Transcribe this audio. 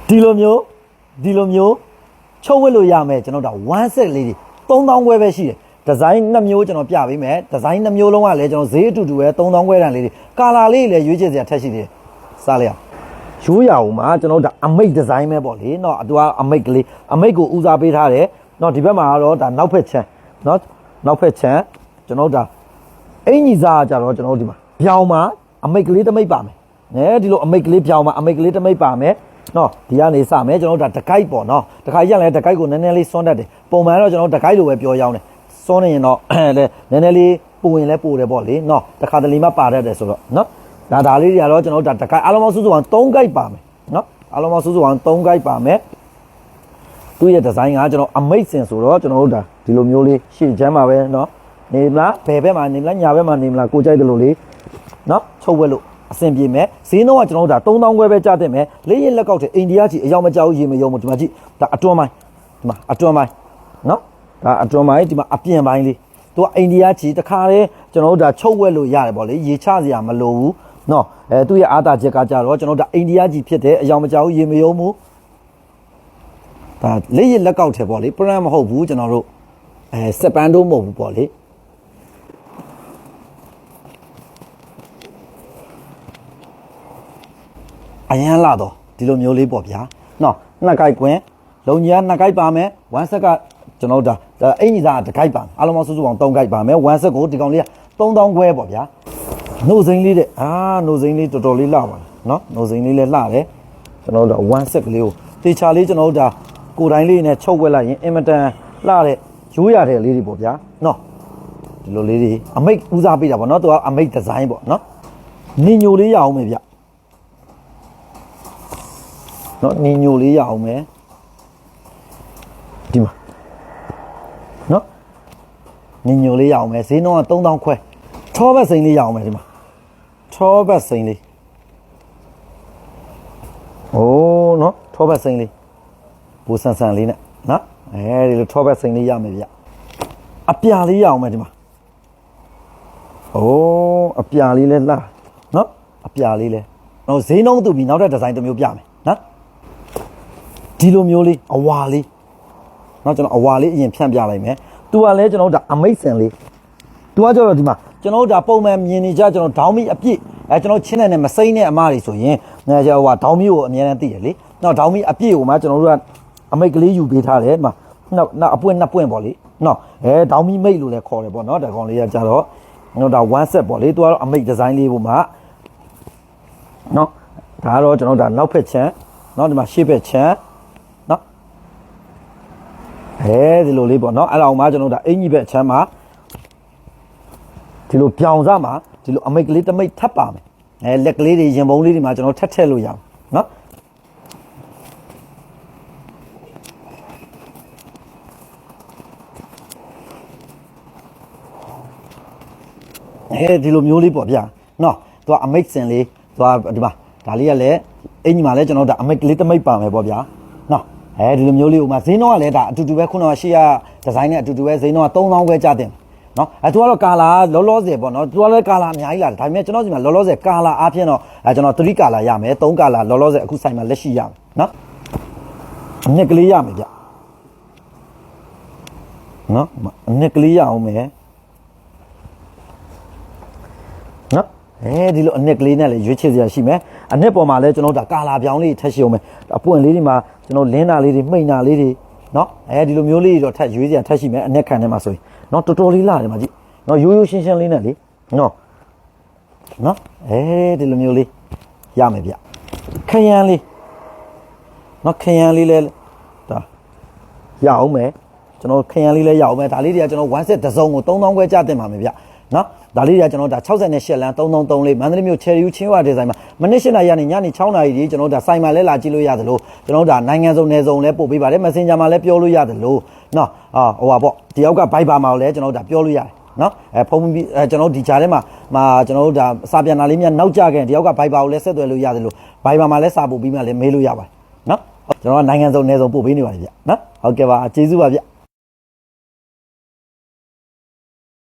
ဒီလိုမျိုးချုပ်ဝတ်လို့ရမယ်ကျွန်တော်တို့one set လေးတွေ3000ခွဲပဲရှိတယ်ဒီဇိုင်း2မျိုးကျွန်တော်ပြပေးမယ်ဒီဇိုင်း2မျိုးလုံးကလည်းကျွန်တော်ဈေးအတူတူပဲ3000ခွဲတန်လေးတွေကာလာလေးလည်းရွေးချယ်စရာထက်ရှိသေးတယ်စားလိုက်အောင်ရိုးရအောင်မှာကျွန်တော်တို့အမိတ်ဒီဇိုင်းပဲပေါ့လေเนาะသူကအမိတ်ကလေးအမိတ်ကိုဦးစားပေးထားတယ်เนาะဒီဘက်မှာကတော့ဒါနောက်ဖက်ချမ်းเนาะနောက်ဖက်ချမ်းကျွန်တော်တို့ဒါအင်ကြီးစားကြတော့ကျွန်တော်တို့ဒီမှာပြောင်းမှာအမိတ်ကလေးတစ်မိတ်ပါမယ်ဒီလိုအမိတ်ကလေးပြောင်းမှာအမိတ်ကလေးတစ်မိတ်ပါမယ်နော်ဒီကနေစမယ်ကျွန်တော်တို့ဒါတကိုက်ပေါ့နော်တခါကြီးရလဲတကိုက်ကိုနည်းနည်းလေးစွန်းတတ်တယ်ပုံမှန်တော့ကျွန်တော်တကိုက်လိုပဲပြောရောင်းတယ်စွန်းနေရင်တော့လဲနည်းနည်းလေးပူရင်လဲပူတယ်ပေါ့လေနော်တခါတလေမှပါတတ်တယ်ဆိုတော့နော်ဒါလေးတွေကတော့ကျွန်တော်တို့ဒါတကိုက်အားလုံးပေါင်းစုစုပေါင်း3ကိုက်ပါမယ်နော်အားလုံးပေါင်းစုစုပေါင်း3ကိုက်ပါမယ်သူ့ရဲ့ဒီဇိုင်းကကျွန်တော်အမိတ်စင်ဆိုတော့ကျွန်တော်တို့ဒါဒီလိုမျိုးလေးရှေ့ချမ်းပါပဲနော်နေမလားဘယ်ဘက်မှာနေမလားညာဘက်မှာနေမလားကိုကြိုက်တယ်လို့လေနော်ချုပ်ဝက်လို့အဆင်ပြေမယ်ဈေးနှုန်းကကျွန်တော်တို့ဒါ3000ခွဲပဲကျတဲ့မယ်လေးရလက်ကောက်တဲ့အိန္ဒိယကြီးအယောင်မကြောက်ရေမယုံဘူးဒီမှာကြည့်ဒါအတွန်းပိုင်းဒီမှာအတွန်းပိုင်းနော်ဒါအတွန်းပိုင်းဒီမှာအပြင်ပိုင်းလေးသူကအိန္ဒိယကြီးတခါလေကျွန်တော်တို့ဒါချုပ်ဝက်လို့ရတယ်ပေါ့လေရေချစရာမလိုဘူးနော်သူ့ရဲ့အားသာချက်ကကြတော့ကျွန်တော်တို့ဒါအိန္ဒိယကြီးဖြစ်တဲ့အယောင်မကြောက်ရေမယုံဘူးဒါလေးရလက်ကောက်တဲ့ပေါ့လေပရန်မဟုတ်ဘူးကျွန်တော်တို့စက်ပန်းတို့မဟုတ်ဘူးပေါ့လေအရန်လာတော့ဒီလိုမျိုးလေးပေါ့ဗျာနော်နှစ်ကိုက်ကွင်းလုံကြီးကနှစ်ကိုက်ပါမယ်1ဆက်ကကျွန်တော်ဒါအင်ကြီးသားတစ်ကိုက်ပါအားလုံးပေါင်းစုစုပေါင်း3ကိုက်ပါမယ်1ဆက်ကိုဒီကောင်လေးက3000ခွဲပေါ့ဗျာနှုတ်စိမ့်လေးတဲ့နှုတ်စိမ့်လေးတော်တော်လေးလှပါနော်နှုတ်စိမ့်လေးလည်းလှတယ်ကျွန်တော်တို့1ဆက်ကလေးကိုတေချာလေးကျွန်တော်တို့ဒါကိုယ်တိုင်းလေးနဲ့ချုပ်ဝက်လိုက်ရင်အင်မတန်လှတဲ့ရိုးရတဲ့လေးတွေပေါ့ဗျာနော်ဒီလိုလေးတွေအမိတ်ဦးစားပေးတာပေါ့နော်သူကအမိတ်ဒီဇိုင်းပေါ့နော်နင်ညိုလေးရအောင်မယ်ဗျနော်နင်ညိုလေးရအောင်မယ်ဒီမှာနော်နင်ညိုလေးရအောင်မယ်ဈေးနှုန်းက3000ခွဲထောဘတ်စိန်လေးရအောင်မယ်ဒီမှာထောဘတ်စိန်လေးโอ้နော်ထောဘတ်စိန်လေးဘူဆန်ဆန်လေးနဲ့နော်ဒီလိုထောဘတ်စိန်လေးရမယ်ဗျအပြာလေးရအောင်မယ်ဒီမှာโอ้အပြာလေးလဲလှနော်အပြာလေးလဲနော်ဈေးနှုန်းတူပြီးနောက်တဲ့ဒီဇိုင်းတစ်မျိုးပြမယ်နော်ဒီလိုမျိုးလေးအဝါလေးเนาะကျွန်တော်အဝါလေးအရင်ဖြန့်ပြလိုက်မယ်သူကလည်းကျွန်တော်တို့ဒါအမိတ်စင်လေးသူကကျတော့ဒီမှာကျွန်တော်တို့ဒါပုံမှန်မြင်နေကြကျွန်တော်ဒေါင်းမီအပြည့်ကျွန်တော်ချင်းနဲ့မစိမ့်နဲ့အမတွေဆိုရင်ဟိုဒေါင်းမီကိုအများနဲ့သိရလေเนาะဒေါင်းမီအပြည့်ကိုမှကျွန်တော်တို့ကအမိတ်ကလေးယူပေးထားတယ်ဒီမှာနောက်အပွင့်နှစ်ပွင့်ပေါ့လေเนาะဒေါင်းမီမိတ်လို့လည်းခေါ်တယ်ပေါ့เนาะဒါကောင်လေးကကြတော့ကျွန်တော်ဒါ1 set ပေါ့လေသူကတော့အမိတ်ဒီဇိုင်းလေးပုံမှာเนาะဒါကတော့ကျွန်တော်ဒါနောက်ဖက်ချမ်းเนาะဒီမှာရှေ့ဖက်ချမ်းနော်ဒီလိုလေးပေါ့နော်အဲ့လောက်မှကျွန်တော်တို့ဒါအင်ကြီးဘက်ချမ်းမှာဒီလိုပြောင်စားမှာဒီလိုအမိတ်ကလေးတမိတ်ထပ်ပါမယ်လက်ကလေးတွေရင်ပုံးလေးတွေမှာကျွန်တော်ထပ်ထည့်လို့ရအောင်နော်ဒီလိုမျိုးလေးပေါ့ဗျာနော်သူကအမိတ်စင်လေးသူကဒီမှာဒါလေးကလည်းအင်ကြီးမှာလည်းကျွန်တော်တို့ဒါအမိတ်ကလေးတမိတ်ပါမယ်ပေါ့ဗျာနော်ဒီလိုမျိုးလေးဥမာဈေးနှုန်းကလည်းဒါအတူတူပဲခုနကရှေ့ကဒီဇိုင်းနဲ့အတူတူပဲဈေးနှုန်းက3000ပဲကျတင်နော်သူကတော့ကာလာလောလောဆယ်ပေါ့နော်သူကလည်းကာလာအများကြီးလာတယ်ဒါပေမဲ့ကျွန်တော်ဒီမှာလောလောဆယ်ကာလာအားဖြင့်တော့ကျွန်တော်3ကာလာရမယ်3ကာလာလောလောဆယ်အခုဆိုင်မှာလက်ရှိရမယ်နော်အနှစ်ကလေးရမယ်ဗျနော်အနှစ်ကလေးရအောင်မယ်နော်ဒီလိုအနှစ်ကလေးနဲ့လည်းရွေးချယ်စရာရှိမယ်အနှစ်ပေါ်မှာလည်းကျွန်တော်ဒါကာလာပြောင်းလေးထက်ရှိအောင်မယ်အပွင့်လေးတွေမှာကျွန်တော်လင်းတာလေးတွေမှိန်တာလေးတွေเนาะဒီလိုမျိုးလေးတော့ထက်ရွေးစရာထက်ရှိမယ်အနှစ်ခံထဲမှာဆိုရင်เนาะတော်တော်လေးလာတယ်မှာကြည့်เนาะရိုးရိုးရှင်းရှင်းလေးနဲ့လေเนาะဒီလိုမျိုးလေးရမယ်ဗျခရမ်းလေးเนาะခရမ်းလေးလဲဒါရအောင်မယ်ကျွန်တော်ခရမ်းလေးလဲရအောင်မယ်ဒါလေးတွေကကျွန်တော်1 set တစ်စုံကို3000ခွဲကျတင်ပါမယ်ဗျเนาะဒါလေးတွေကကျွန်တော်ဒါ68လမ်း333လေးမန္တလေးမြို့ချယ်ရီယူချင်းဝါဒီဇိုင်းမှာမနစ်8နာရီကနေညနေ6နာရီကြီးကျွန်တော်ဒါဆိုင်မှာလဲလာကြည့်လို့ရတယ်လို့ကျွန်တော်ဒါနိုင်ငံစုံနယ်စုံလဲပို့ပေးပါတယ် Messenger မှာလဲပြောလို့ရတယ်လို့เนาะဟိုပါပေါ့တယောက်က Viber မှာလဲကျွန်တော်ဒါပြောလို့ရတယ်เนาะဖုန်းကျွန်တော်ဒီကြားထဲမှာကျွန်တော်ဒါစာပြန်တာလေးများနောက်ကျခဲ့တယောက်က Viber ကိုလဲဆက်သွယ်လို့ရတယ်လို့ Viber မှာလဲစာပို့ပြီးမှလဲမေးလို့ရပါတယ်เนาะကျွန်တော်ကနိုင်ငံစုံနယ်စုံပို့ပေးနေပါတယ်ဗျเนาะဟုတ်ကဲ့ပါကျေးဇူးပါဗျ